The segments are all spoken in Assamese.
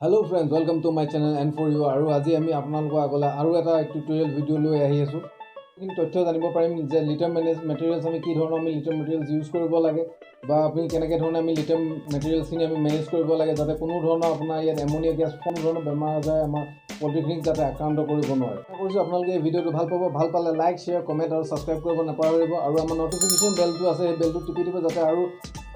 Hello friends, welcome to my channel and for you. আৰু আজি আমি আপোনালোকৰ আগলৈ আৰু এটা টিউটোৰিয়েল ভিডিও লৈ আহি আছো। কিন্তু তথ্য জানিব পাৰিম যে লিটাৰ মেটেৰিয়েলছ আমি কি ধৰণৰ আমি লিটাৰ মেটেৰিয়েলছ ইউজ কৰিব লাগে বা আপুনি কেনেকৈ ধৰণে আমি লিটাৰ মেটেৰিয়েলছখিনি আমি মেনেজ কৰিব লাগে যাতে কোনো ধৰণৰ আপোনাৰ ইয়াত এমোনিয়া গেছ কোনো ধৰণৰ বেমাৰ আজাৰ আমাৰ পলিথিনক যাতে আক্ৰান্ত কৰিব নোৱাৰে। আশা কৰিছোঁ আপোনালোকে এই ভিডিঅ'টো ভাল পাব। ভাল পালে লাইক, শ্বেয়াৰ, কমেণ্ট আৰু ছাবস্ক্ৰাইব কৰিব নাপাহৰিব আৰু আমাৰ নটিফিকেশ্যন বেলটো আছে সেই বেলটো টিপি দিব যাতে আৰু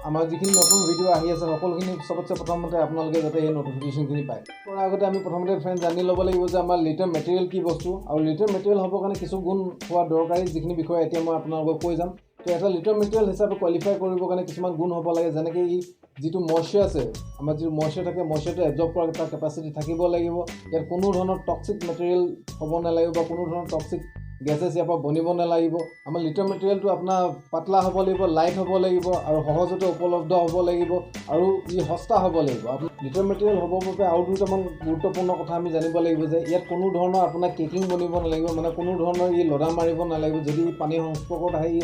আমাৰ যিখিনি নতুন ভিডিঅ' আহি আছে সকলোখিনি সবতছে প্ৰথমতে আপোনালোকে যাতে এই নটিফিকেশ্যনখিনি পায়। তাৰ আগতে আমি প্ৰথমতে ফ্ৰেণ্ড জানি ল'ব লাগিব যে আমাৰ লিটাৰ মেটেৰিয়েল কি বস্তু আৰু লিটাৰ মেটেৰিয়েল হ'বৰ কাৰণে কিছু গুণ হোৱা দৰকাৰী যিখিনি বিষয়ে এতিয়া মই আপোনালোকক কৈ যাম। তো এটা লিটাৰ মেটেৰিয়েল হিচাপে কোৱালিফাই কৰিবৰ কাৰণে কিছুমান গুণ হ'ব লাগে, যেনেকৈ ই যিটো মইশ্চাৰ আছে আমাৰ যিটো মইশ্চাৰ থাকে মইশ্চাৰটো এবজৰ্ব কৰা এটা কেপাচিটি থাকিব লাগিব। ইয়াত কোনো ধৰণৰ টক্সিক মেটেৰিয়েল হ'ব নালাগিব বা কোনো ধৰণৰ টক্সিক গেছেছ ইয়াৰ পৰা বনিব নালাগিব। আমাৰ লিটাৰ মেটেৰিয়েলটো আপোনাৰ পাতলা হ'ব লাগিব, লাইট হ'ব লাগিব আৰু সহজতে উপলব্ধ হ'ব লাগিব আৰু ই সস্তা হ'ব লাগিব। আপোনাৰ লিটাৰ মেটেৰিয়েল হ'বৰ বাবে আৰু দুটামান গুৰুত্বপূৰ্ণ কথা আমি জানিব লাগিব যে ইয়াত কোনো ধৰণৰ আপোনাৰ কেকিং বনিব নালাগিব, মানে কোনো ধৰণৰ ই লদা মাৰিব নালাগিব। যদি পানীৰ সংস্পৰ্শত আহি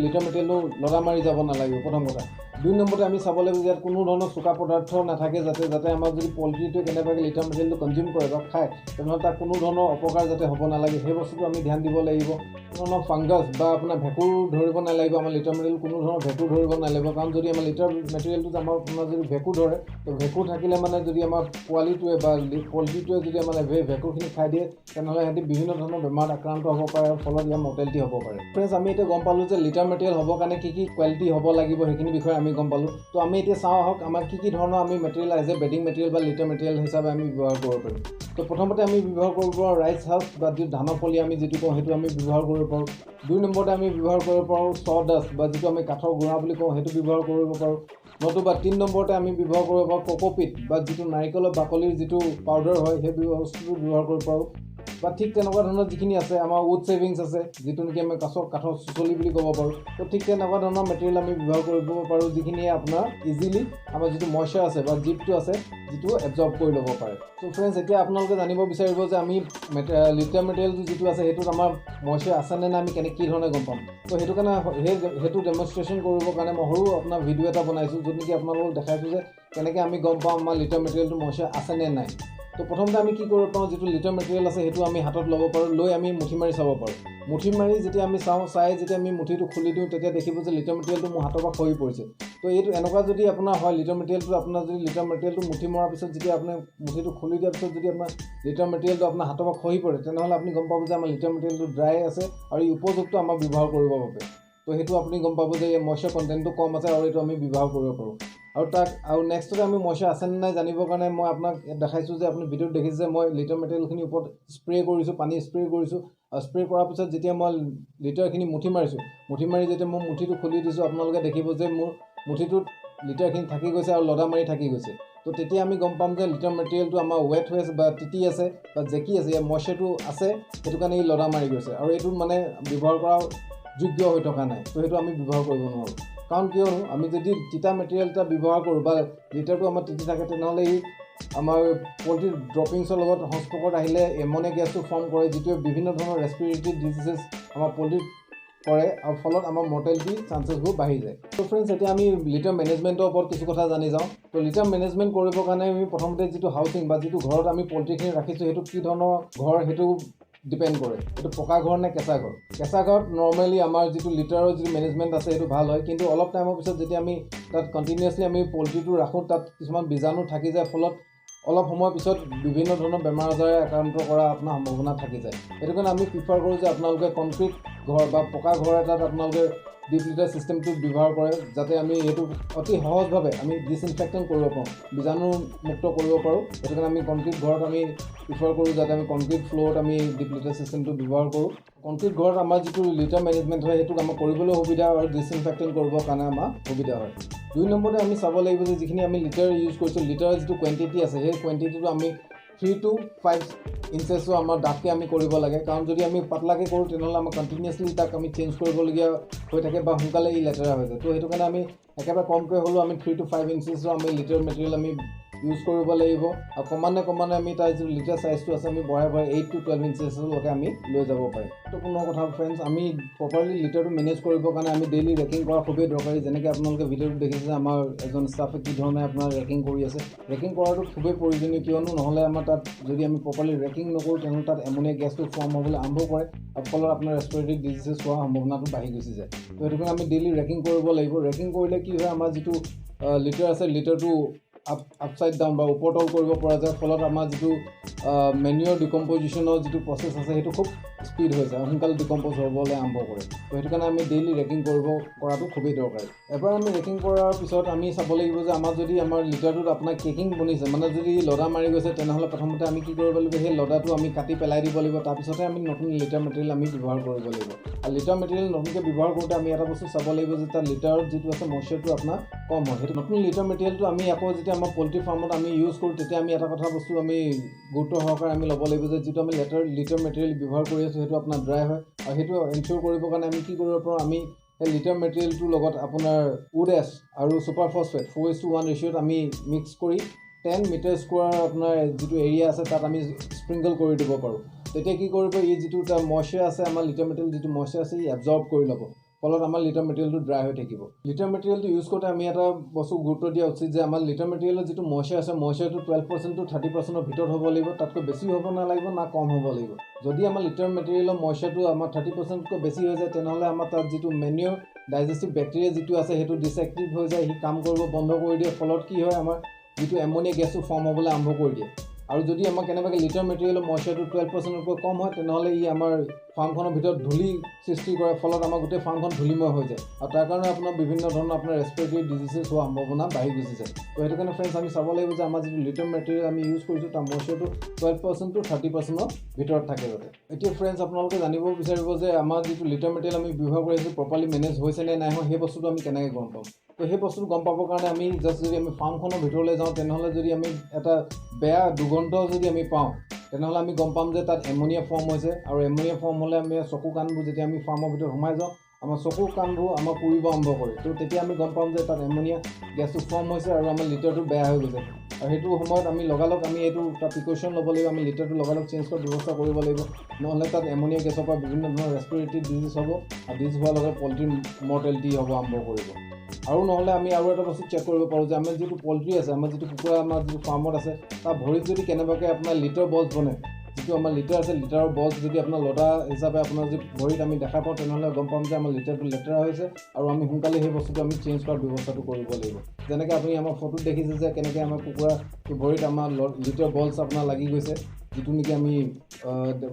লিটাৰ মেটেৰিয়েলটো লদা মাৰি যাব নালাগিব প্ৰথম কথা। 2 নম্বৰতে আমি চাব লাগিব যে ইয়াত কোনো ধৰণৰ চোকা পদাৰ্থ নাথাকে যাতে আমাৰ যদি পলিথিনটোৱে কেনেবাকৈ লিটাৰ মেটেৰিয়েলটো কনজিউম কৰে বা খায় তেনেহ'লে তাক কোনো ধৰণৰ অপকাৰ যাতে হ'ব নালাগে সেই বস্তুটো আমি ধ্যান দিব লাগিব। কোনো ধৰণৰ ফাংগাছ বা আপোনাৰ ভেঁকুৰ ধৰিব নালাগিব। আমাৰ লিটাৰ মেটেৰিয়েল কোনো ধৰণৰ ভেঁকুৰ ধৰিব নালাগিব, কাৰণ যদি আমাৰ লিটাৰ মেটেৰিয়েলটোত আপোনাৰ যদি ভেঁকুৰ ধৰে তো ভেঁকুৰ থাকিলে মানে যদি আমাৰ পোৱালিটোৱে বা পলিথিনটোৱে যদি আমাৰ ভেঁকুৰখিনি খাই দিয়ে তেনেহ'লে সিহঁতি বিভিন্ন ধৰণৰ বেমাৰত আক্ৰান্ত হ'ব পাৰে আৰু ফলত ইয়াৰ মৰ্টেলিটি হ'ব পাৰে। ফ্ৰেণ্ডছ, আমি এতিয়া গম পালোঁ যে লিটাৰ মেটেৰিয়েল হ'বৰ কাৰণে কি কোৱালিটি হ'ব লাগিব সেইখিনি বিষয়ে আমি গম পালোঁ। তো আমি এতিয়া চাওঁ আহক আমাৰ কি ধৰণৰ আমি material as a bedding material বা লিটাৰ মেটেৰিয়েল হিচাপে আমি ব্যৱহাৰ কৰিব পাৰিম। তো প্ৰথমতে আমি ব্যৱহাৰ কৰিব পাৰোঁ ৰাইচ হাউচ বা যিটো ধানৰ ফলি আমি যিটো কওঁ সেইটো আমি ব্যৱহাৰ কৰিব পাৰোঁ। 2 নম্বৰতে আমি ব্যৱহাৰ কৰিব পাৰোঁ চ'ডাষ্ট বা যিটো আমি কাঠৰ গুড়া বুলি কওঁ সেইটো ব্যৱহাৰ কৰিব পাৰোঁ। নতুবা 3 নম্বৰতে আমি ব্যৱহাৰ কৰিব পাৰোঁ কোকোপিট বা যিটো নাৰিকলৰ বাকলিৰ যিটো পাউডাৰ হয় সেই বস্তুটো ব্যৱহাৰ কৰিব পাৰোঁ। বা ঠিক তেনেকুৱা ধৰণৰ যিখিনি আছে আমাৰ উড ছেভিংছ আছে যিটো নেকি আমি কাঠৰ চুচলি বুলি ক'ব পাৰোঁ। তো ঠিক তেনেকুৱা ধৰণৰ মেটেৰিয়েল আমি ব্যৱহাৰ কৰিব পাৰোঁ যিখিনিয়ে আপোনাৰ ইজিলি আমাৰ যিটো মইশ্চাৰ আছে বা জিপটো আছে যিটো এবজৰ্ব কৰি ল'ব পাৰে। তো ফ্ৰেণ্ডছ, এতিয়া আপোনালোকে জানিব বিচাৰিব যে আমি লিটাৰ মেটেৰিয়েলটো যিটো আছে সেইটোত আমাৰ মইশ্চাৰ আছেনে নাই আমি কি ধৰণে গম পাম। তো সেইটো কাৰণে সেইটো ডেমনষ্ট্ৰেশ্যন কৰিবৰ কাৰণে মই সৰু আপোনাৰ ভিডিঅ' এটা বনাইছোঁ য'ত নেকি আপোনালোকক দেখাইছোঁ যে কেনেকৈ আমি গম পাওঁ আমাৰ লিটাৰ মেটেৰিয়েলটো মইশ্চাৰ আছেনে নাই। তো প্ৰথমতে আমি কি কৰিব পাৰোঁ, যিটো লিটাৰ মেটেৰিয়েল আছে সেইটো আমি হাতত ল'ব পাৰোঁ, লৈ আমি মুঠি মাৰি চাব পাৰোঁ। মুঠি মাৰি যেতিয়া আমি চাই যেতিয়া আমি মুঠিটো খুলি দিওঁ তেতিয়া দেখিব যে লিটাৰ মেটেৰিয়েলটো মোৰ হাতৰ পৰা খহি পৰিছে। তো এইটো এনেকুৱা যদি আপোনাৰ হয় লিটাৰ মেটেৰিয়েলটো আপোনাৰ যদি লিটাৰ মেটেৰিয়েলটো মুঠি মৰাৰ পিছত যেতিয়া আপুনি মুঠিটো খুলি দিয়াৰ পিছত যদি আপোনাৰ লিটাৰ মেটেৰিয়েলটো আপোনাৰ হাতৰ পৰা খহি পৰে তেনেহ'লে আপুনি গম পাব যে আমাৰ লিটাৰ মেটেৰিয়েলটো ড্ৰাই আছে আৰু ই উপযুক্ত আমাৰ ব্যৱহাৰ কৰিবৰ বাবে। তো সেইটো আপুনি গম পাব যে এই মইশ্চাৰ কণ্টেণ্টটো কম আছে আৰু এইটো আমি ব্যৱহাৰ কৰিব পাৰোঁ। আৰু নেক্সটতে আমি মইশ্চাৰ আছেনে নাই জানিবৰ কাৰণে মই আপোনাক দেখাইছোঁ যে আপুনি ভিডিঅ'ত দেখিছে যে মই লিটাৰ মেটেৰিয়েলখিনিৰ ওপৰত স্প্ৰে কৰিছোঁ, পানী স্প্ৰে কৰিছোঁ আৰু স্প্ৰে কৰাৰ পিছত যেতিয়া মই লিটাৰখিনি মুঠি মাৰিছোঁ, মুঠি মাৰি যেতিয়া মই মুঠিটো খুলি দিছোঁ আপোনালোকে দেখিব যে মোৰ মুঠিটোত লিটাৰখিনি থাকি গৈছে আৰু লদা মাৰি থাকি গৈছে। তো তেতিয়া আমি গম পাম যে লিটাৰ মেটেৰিয়েলটো আমাৰ ৱেট হৈ আছে বা তিতি আছে বা জেকি আছে, ইয়াৰ মইশ্চাৰটো আছে সেইটো কাৰণে ই লদা মাৰি গৈছে আৰু এইটো মানে ব্যৱহাৰ কৰা যোগ্য হৈ থকা নাই। তো সেইটো আমি ব্যৱহাৰ কৰিব নোৱাৰোঁ, কাৰণ কিয়নো আমি যদি তিতা মেটেৰিয়েল এটা ব্যৱহাৰ কৰোঁ বা লিটাৰটো আমাৰ তিতি থাকে তেনেহ'লে ই আমাৰ পলিথিন ড্ৰপিংছৰ লগত সংস্পৰ্শত আহিলে এমনিয়া গেছটো ফৰ্ম কৰে যিটোৱে বিভিন্ন ধৰণৰ ৰেছপিৰেটৰী ডিজিজেছ আমাৰ পলিথিন কৰে আৰু ফলত আমাৰ মৰ্টেলিটি চান্সেছবোৰ বাঢ়ি যায়। তো ফ্ৰেণ্ডছ, এতিয়া আমি লিটাৰ মেনেজমেণ্টৰ ওপৰত কিছু কথা জানি যাওঁ। তো লিটাৰ মেনেজমেণ্ট কৰিবৰ কাৰণে আমি প্ৰথমতে যিটো হাউচিং বা যিটো ঘৰত আমি পলিথিনখিনি ৰাখিছোঁ সেইটো কি ধৰণৰ ঘৰ সেইটো ডিপেণ্ড কৰে, এইটো পকা ঘৰ নে কেঁচা ঘৰ। কেঁচা ঘৰত নৰ্মেলি আমাৰ যিটো লিটাৰৰ যিটো মেনেজমেণ্ট আছে সেইটো ভাল হয়, কিন্তু অলপ টাইমৰ পিছত যেতিয়া আমি তাত কণ্টিনিউৱাছলি আমি পলিথিনটো ৰাখোঁ তাত কিছুমান বীজাণু থাকি যায়, ফলত অলপ সময়ৰ পিছত বিভিন্ন ধৰণৰ বেমাৰ আজাৰে আক্ৰান্ত কৰা আপোনাৰ সম্ভাৱনা থাকি যায়। সেইটো কাৰণে আমি প্ৰিফাৰ কৰোঁ যে আপোনালোকে কনক্ৰিট ঘৰ বা পকা ঘৰ এটাত আপোনালোকে ডিপ লিটাৰ ছিষ্টেমটো ব্যৱহাৰ কৰে যাতে আমি সেইটো অতি সহজভাৱে আমি ডিছইনফেক্টেণ্ট কৰিব পাৰোঁ, বীজাণুমুক্ত কৰিব পাৰোঁ। সেইটো কাৰণে আমি কনক্ৰিট ঘৰত আমি প্ৰিফাৰ কৰোঁ যাতে আমি কনক্ৰিট ফ্ল'ৰত আমি ডিপ লিটাৰ ছিষ্টেমটো ব্যৱহাৰ কৰোঁ। কনক্ৰিট ঘৰত আমাৰ যিটো লিটাৰ মেনেজমেণ্ট হয় সেইটোক আমাৰ কৰিবলৈ সুবিধা হয় আৰু ডিছইনফেক্টেণ্ট কৰিবৰ কাৰণে আমাৰ সুবিধা হয়। 2 নম্বৰতে আমি চাব লাগিব যে যিখিনি আমি লিটাৰ ইউজ কৰিছোঁ লিটাৰৰ যিটো কুৱেণ্টিটি আছে সেই কুৱেণ্টিটিটো আমি 3 to 5 ইঞ্চেছৰ আমাৰ ডাঠকৈ আমি কৰিব লাগে, কাৰণ যদি আমি পাতলাকৈ কৰোঁ তেনেহ'লে আমাৰ কণ্টিনিউৱাছলি তাক আমি চেঞ্জ কৰিবলগীয়া হৈ থাকে বা সোনকালে ই লেতেৰা হৈ যায়। তো সেইটো কাৰণে আমি একেবাৰে কমকৈ হ'লেও আমি 3 to 5 ইঞ্চেছৰ আমি লিটাৰ মেটেৰিয়েল আমি ইউজ কৰিব লাগিব আৰু ক্ৰমান্বয়ে আমি তাৰ যিটো লিটাৰ চাইজটো আছে আমি বঢ়াই 8 to 12 ইঞ্চেছলৈকে আমি লৈ যাব পাৰিম। গুৰুত্বপূৰ্ণ কথা ফ্ৰেণ্ডছ, আমি প্ৰপাৰলি লিটাৰটো মেনেজ কৰিবৰ কাৰণে আমি ডেইলি ৰেকিং কৰা খুবেই দৰকাৰী। যেনেকৈ আপোনালোকে ভিডিঅ'টো দেখিছে আমাৰ এজন ষ্টাফে কি ধৰণে আপোনাৰ ৰেকিং কৰি আছে। ৰেকিং কৰাটো খুবেই প্ৰয়োজনীয়, কিয়নো নহ'লে আমাৰ তাত যদি আমি প্ৰপাৰলি ৰেকিং নকৰোঁ তেনেহ'লে তাত এমনিয়া গেছটো ফৰ্ম হ'বলৈ আৰম্ভ কৰে আৰু ফলত আপোনাৰ ৰেস্পিৰেটৰী ডিজিজেছ হোৱাৰ সম্ভাৱনাটো বাঢ়ি গুচি যায়। তো সেইটো কাৰণে আমি ডেইলি ৰেকিং কৰিব লাগিব। ৰেকিং কৰিলে কি হয়, আমাৰ যিটো লিটাৰ আছে লিটাৰটো আপচাইড ডাউন বা ওপৰতল কৰিব পৰা যায়, ফলত আমাৰ যিটো মেনিউৰ ডিকম্পজিশ্যনৰ যিটো প্ৰচেছ আছে সেইটো খুব স্পীড হৈ যায়, সোনকালে ডিকম্প'জ হ'বলৈ আৰম্ভ কৰে। তো সেইটো কাৰণে আমি ডেইলি ৰেকিং কৰাটো খুবেই দৰকাৰী। এবাৰ আমি ৰেকিং কৰাৰ পিছত আমি চাব লাগিব যে আমাৰ যদি আমাৰ লিটাৰটোত আপোনাৰ কেকিং বনিছে, মানে যদি লদা মাৰি গৈছে, তেনেহ'লে প্ৰথমতে আমি কি কৰিব লাগিব, সেই লদাটো আমি কাটি পেলাই দিব লাগিব। তাৰপিছতহে আমি নতুন লিটাৰ মেটেৰিয়েল আমি ব্যৱহাৰ কৰিব লাগিব। আৰু লিটাৰ মেটেৰিয়েল নতুনকৈ ব্যৱহাৰ কৰোঁতে আমি এটা বস্তু চাব লাগিব যে তাৰ লিটাৰত যিটো আছে মইশ্চাৰটো আপোনাৰ কম হয়। সেইটো নতুন লিটাৰ মেটেৰিয়েলটো আমি আকৌ যেতিয়া আমাৰ পল্ট্ৰি ফাৰ্মত আমি ইউজ কৰোঁ, তেতিয়া আমি এটা বস্তু আমি গুৰুত্ব সহকাৰে আমি ল'ব লাগিব যে যিটো আমি লিটাৰ মেটেৰিয়েল ব্যৱহাৰ কৰি আছোঁ সেইটো আপোনাৰ ড্ৰাই হয়। আৰু সেইটো এনচিয়ৰ কৰিবৰ কাৰণে আমি কি কৰিব পাৰোঁ, আমি সেই লিটাৰ মেটেৰিয়েলটোৰ লগত আপোনাৰ উড এছ আৰু ছুপাৰ ফছফেট 4:1 ৰেচিঅ'ত আমি মিক্স কৰি 10 মিটাৰ স্কোৱাৰ আপোনাৰ যিটো এৰিয়া আছে তাত আমি স্প্ৰিংকল কৰি দিব পাৰোঁ। তেতিয়া কি কৰিব, এই যিটো তাৰ মইশ্চাৰ আছে, আমাৰ লিটাৰ মেটেৰিয়েল যিটো মইশ্চাৰ আছে ই এবজৰ্ব কৰি ল'ব, ফলত আমাৰ লিটাৰ মেটেৰিয়েলটো ড্ৰাই হৈ থাকিব। লিটাৰ মেটেৰিয়েলটো ইউজ কৰোঁতে আমি এটা বস্তু গুৰুত্ব দিয়া উচিত যে আমাৰ লিটাৰ মেটেৰিয়েলৰ যিটো মইশ্চাৰ আছে, মইশ্চাৰটো 12% to 30% ভিতৰত হ'ব লাগিব, তাতকৈ বেছি হ'ব নালাগিব না কম হ'ব লাগিব। যদি আমাৰ লিটাৰ মেটেৰিয়েলৰ মইশ্চাৰটো আমাৰ 30%তকৈ বেছি হৈ যায়, তেনেহ'লে আমাৰ তাত যিটো মেনিউৰ ডাইজেষ্টিভ বেক্টেৰিয়া যিটো আছে সেইটো ডিসএক্টিভ হৈ যায়, সি কাম কৰিব বন্ধ কৰি দিয়ে, ফলত কি হয়, আমাৰ যিটো এমনিয়া গেছটো ফৰ্ম হ'বলৈ আৰম্ভ কৰি দিয়ে। আৰু যদি আমাৰ কেনেবাকৈ লিটাৰ মেটেৰিয়েলৰ মইশ্চাৰটো 12%তকৈ কম হয়, তেনেহ'লে ই আমাৰ ফাৰ্মখনৰ ভিতৰত ধূলি সৃষ্টি কৰে, ফলত আমাৰ গোটেই ফাৰ্মখন ধূলিময় হৈ যায় আৰু তাৰ কাৰণে আপোনাৰ বিভিন্ন ধৰণৰ আপোনাৰ ৰেস্পিৰেটৰী ডিজিজেছ হোৱাৰ সম্ভাৱনা বাঢ়ি গুচি যায়। তো সেইটো কাৰণে ফ্ৰেণ্ডছ আমি চাব লাগিব যে আমাৰ যিটো লিটাৰ মেটেৰিয়েল আমি ইউজ কৰিছোঁ তাৰ মইশ্চাৰটো 12% to 30% ভিতৰত থাকে যাতে। এতিয়া ফ্ৰেণ্ডছ আপোনালোকে জানিব বিচাৰিব যে আমাৰ যিটো লিটাৰ মেটেৰিয়েল আমি ব্যৱহাৰ কৰি আছোঁ প্ৰপাৰলি মেনেজ হৈছে নে নাই হোৱা, সেই বস্তুটো আমি কেনেকৈ গম পাম। তো সেই বস্তুটো গম পাবৰ কাৰণে আমি জাষ্ট যদি আমি ফাৰ্মখনৰ ভিতৰলৈ যাওঁ, তেনেহ'লে যদি আমি এটা বেয়া দুৰ্গন্ধ যদি আমি পাওঁ, তেনেহ'লে আমি গম পাম যে তাত এমনিয়া ফৰ্ম হৈছে। আৰু এমনিয়া ফৰ্ম হ'লে আমি চকু কাণবোৰ যেতিয়া আমি ফাৰ্মৰ ভিতৰত সোমাই যাওঁ, আমাৰ চকু কাণবোৰ আমাৰ পুৰিব আৰম্ভ কৰে। তো তেতিয়া আমি গম পাম যে তাত এমনিয়া গেছটো ফৰ্ম হৈছে আৰু আমাৰ লিটাৰটো বেয়া হৈ গৈছে। আৰু সেইটো সময়ত আমি লগালগ আমি এইটো এটা প্ৰিকশ্যন ল'ব লাগিব, আমি লিটাৰটো লগালগ চেঞ্জ কৰাৰ ব্যৱস্থা কৰিব লাগিব, নহ'লে তাত এমনিয়া গেছৰ পৰা বিভিন্ন ধৰণৰ ৰেস্পিৰেটৰী ডিজিজ হ'ব আৰু ডিজিজ হোৱাৰ লগত পল্ট্ৰিৰ মৰ্টেলিটি হ'ব আৰম্ভ কৰিব। আৰু নহ'লে আমি আৰু এটা বস্তু চেক কৰিব পাৰোঁ যে আমাৰ যিটো পল্ট্ৰি আছে, আমাৰ যিটো কুকুৰা আমাৰ যিটো ফাৰ্মত আছে, তাৰ ভৰিত যদি কেনেবাকৈ আপোনাৰ লিটাৰ বলছ বনে, যিটো আমাৰ লিটাৰ আছে লিটাৰৰ বলছ যদি আপোনাৰ লদা হিচাপে আপোনাৰ যদি ভৰিত আমি দেখা পাওঁ, তেনেহ'লে গম পাম যে আমাৰ লিটাৰটো লেতেৰা হৈছে আৰু আমি সোনকালে সেই বস্তুটো আমি চেঞ্জ কৰাৰ ব্যৱস্থাটো কৰিব লাগিব। যেনেকৈ আপুনি আমাৰ ফটোত দেখিছে যে কেনেকৈ আমাৰ কুকুৰা ভৰিত আমাৰ লিটাৰ বলছ আপোনাৰ লাগি গৈছে, যিটো নেকি আমি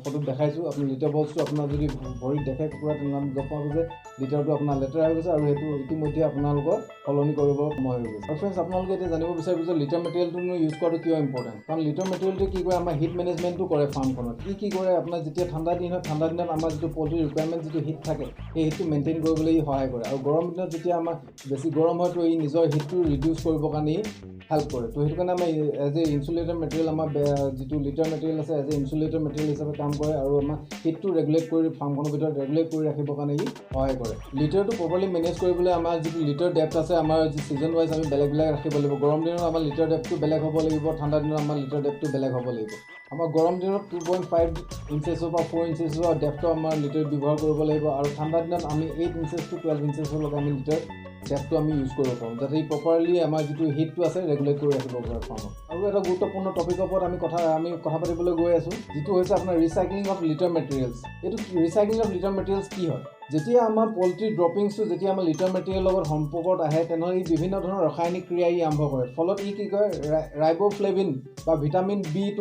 ফটোত দেখাইছোঁ। আপুনি লিটাৰ বলছটো আপোনাৰ যদি ভৰিত দেখে কুকুৰা, তেনেহ'লে আমি গম পাব যে লিটাৰটো আপোনাৰ লেতেৰা হৈ গৈছে আৰু সেইটো ইতিমধ্যে আপোনালোকৰ সলনি কৰিব সময় হৈ গৈছে। আৰু ফ্ৰেণ্ডছ আপোনালোকে এতিয়া জানিব বিচাৰিব যে লিটাৰ মেটেৰিয়েলটোনো ইউজ কৰাটো কিয় ইম্পৰ্টেণ্ট। কাৰণ লিটাৰ মেটেৰিয়েলটো কি কৰে, আমাৰ হিট মেনেজমেণ্টটো কৰে ফাৰ্মখনত। ই কি কৰে, আপোনাৰ যেতিয়া ঠাণ্ডা দিন হয়, ঠাণ্ডা দিনত আমাৰ যিটো পল্ট্ৰিৰ ৰিকুৱাৰমেণ্ট যিটো হিট থাকে, সেই হিটটো মেইনটেইন কৰিবলৈ ই সহায় কৰে। আৰু গৰম দিনত যেতিয়া আমাৰ বেছি গৰম হয়, তো ই নিজৰ হিটটো ৰিডিউচ কৰিবৰ কাৰণে ই হেল্প কৰে। তো সেইটো কাৰণে আমাৰ এজ এ ইনচুলেটেড মেটেৰিয়েল, আমাৰ যিটো লিটাৰ মেটেৰিয়েল আছে এজ এ ইনচুলেটেড মেটেৰিয়েল হিচাপে কাম কৰে আৰু আমাৰ হিটটো ৰেগুলেট কৰি ফাৰ্মখনৰ ভিতৰত ৰেগুলেট কৰি ৰাখিবৰ কাৰণে ই সহায় কৰে। লিটাৰটো প্ৰপাৰলি মেনেজ কৰিবলৈ আমাৰ যিটো লিটাৰ ডেপ্থ আছে, আমাৰ যি ছিজন ৱাইজ আমি বেলেগ বেলেগ ৰাখিব লাগিব। গৰম দিনত আমাৰ লিটাৰ ডেপ্থটো বেলেগ হ'ব লাগিব, ঠাণ্ডা দিনত আমাৰ লিটাৰ ডেপ্থটো বেলেগ হ'ব লাগিব। আমাৰ গৰম দিনত 2.5 ইঞ্চেছৰ পৰা 4 ইঞ্চেছৰ ডেপ্থৰ আমাৰ লিটাৰ ব্যৱহাৰ কৰিব লাগিব আৰু ঠাণ্ডা দিনত আমি 8 ইঞ্চেছ to 12 ইঞ্চেছলৈকে আমি লিটাৰ ডেপ্থটো আমি ইউজ কৰিব পাৰোঁ, যাতে ই প্ৰপাৰলি আমাৰ যিটো হিটটো আছে ৰেগুলেট কৰি ৰাখিব পাৰে ফাৰ্মত। আৰু এটা গুৰুত্বপূৰ্ণ টপিকৰ ওপৰত আমি কথা পাতিবলৈ গৈ আছোঁ, যিটো হৈছে আপোনাৰ ৰিচাইক্লিং অফ লিটাৰ মেটেৰিয়েলছ। এইটো ৰিচাইক্লিং অফ লিটাৰ মেটেৰিয়েলছ কি হয়? যেতিয়া আমাৰ পল্ট্ৰি ড্ৰপিংছটো যেতিয়া আমাৰ লিটাৰ মেটেৰিয়েলৰ লগত সম্পৰ্কত আহে, তেনেহ'লে ই বিভিন্ন ধৰণৰ ৰাসায়নিক ক্ৰিয়া ই আৰম্ভ কৰে। ফলত ই কি কৰে, ৰাইবোফ্লেভিন বা ভিটামিন B2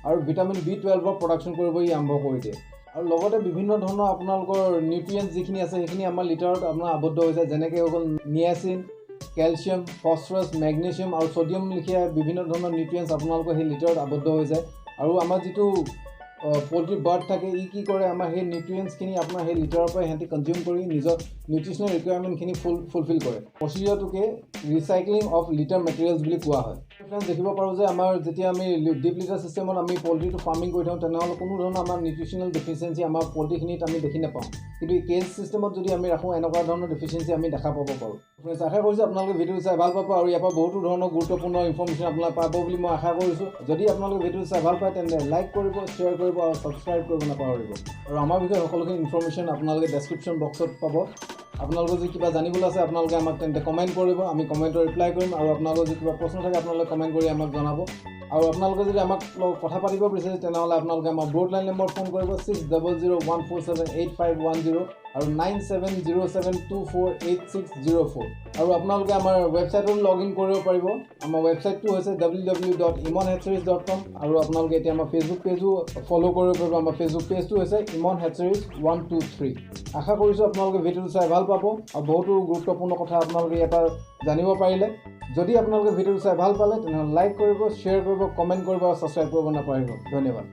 আৰু ভিটামিন B12ৰ প্ৰডাকশ্যন কৰিব ই আৰম্ভ কৰি দিয়ে। আৰু লগতে বিভিন্ন ধৰণৰ আপোনালোকৰ নিউট্ৰিয়েণ্টছ যিখিনি আছে সেইখিনি আমাৰ লিটাৰত আপোনাৰ আবদ্ধ হৈ যায়, যেনেকৈ হৈ গ'ল নিয়াচিন, কেলছিয়াম, ফছফৰাছ, মেগনেছিয়াম আৰু ছ'ডিয়াম লেখীয়া বিভিন্ন ধৰণৰ নিউট্ৰিয়েণ্টছ আপোনালোকৰ সেই লিটাৰত আবদ্ধ হৈ যায়। আৰু আমাৰ যিটো পোলট্ৰি বাৰ্ড থাকে ই কি কৰে আমাৰ সেই নিউট্ৰিয়েণ্টছখিনি আপোনাৰ সেই লিটাৰৰ পৰা সিহঁতি কনজিউম কৰি নিজৰ নিউট্ৰিচনেল ৰিকুৱাৰমেণ্টখিনি ফুলফিল কৰে প্ৰচিডিউৰটোকে ৰিচাইক্লিং অফ লিটাৰ মেটেৰিয়েলছ বুলি কোৱা হয় ফ্ৰেণ্ডছ দেখিব পাৰোঁ যে আমাৰ যেতিয়া আমি ডিপ লিটাৰ ছিষ্টেমত আমি পল্ট্ৰিটো ফাৰ্মিং কৰি থাকোঁ তেনেহ'লে কোনো ধৰণৰ আমাৰ নিউট্ৰিচনেল ডেফিচিয়েঞ্চি আমাৰ পল্ট্ৰিখিনিত আমি দেখি নাপাওঁ কিন্তু কেজ ছিষ্টেমত যদি আমি ৰাখোঁ এনেকুৱা ধৰণৰ ডেফিচিয়েঞ্চি আমি দেখা পাব পাৰোঁ ফ্ৰেণ্ডছ আশা কৰিছোঁ আপোনালোকে ভিডিঅ'টো চাই ভাল পাব আৰু ইয়াৰ পৰা বহুতো ধৰণৰ গুৰুত্বপূৰ্ণ ইনফৰ্মেশ্যন আপোনালোকে পাব বুলি মই আশা কৰিছোঁ যদি আপোনালোকে ভিডিঅ'টো চাই ভাল পায় তেন্তে লাইক কৰিব শ্বেয়াৰ কৰিব আৰু ছাবস্ক্ৰাইব কৰিব নাপাহৰিব আৰু আমাৰ বিষয়ে সকলোখিনি ইনফৰ্মেশ্যন আপোনালোকে ডেছক্ৰিপশ্যন বক্সত পাব আপোনালোকৰ যদি কিবা জানিবলৈ আছে আপোনালোকে আমাক তেন্তে কমেণ্ট কৰিব আমি কমেণ্টত ৰিপ্লাই কৰিম আৰু আপোনালোকৰ যদি কিবা প্ৰশ্ন থাকে আপোনালোকে কমেণ্ট কৰি আমাক জনাব আৰু আপোনালোকে যদি আমাক কথা পাতিব বিচাৰে তেনেহ'লে আপোনালোকে আমাৰ ব্ৰডলাইন নম্বৰ ফোন কৰিব 6001478510 আৰু 9707248604 আৰু আপোনালোকে আমাৰ ৱেবছাইটত লগ ইন কৰিব পাৰিব আমাৰ ৱেবছাইটটো হৈছে www.imonhatcheries.com আৰু আপোনালোকে এতিয়া আমাৰ ফেচবুক পেজো ফ'ল' কৰিব পাৰিব আমাৰ ফেচবুক পেজটো হৈছে ইমন হেটচেৰিজ 123 আশা কৰিছোঁ আপোনালোকে ভিডিঅ'টো চাই ভাল পাব আৰু বহুতো গুৰুত্বপূৰ্ণ কথা আপোনালোকে ইয়াৰ পৰা জানিব পাৰিলে যদি আপোনালোকে ভিডিঅ'টো চাই ভাল পালে তেনেহ'লে লাইক কৰিব শ্বেয়াৰ কৰিব কমেণ্ট কৰিব আৰু ছাবস্ক্ৰাইব কৰিব নাপাহৰিব ধন্যবাদ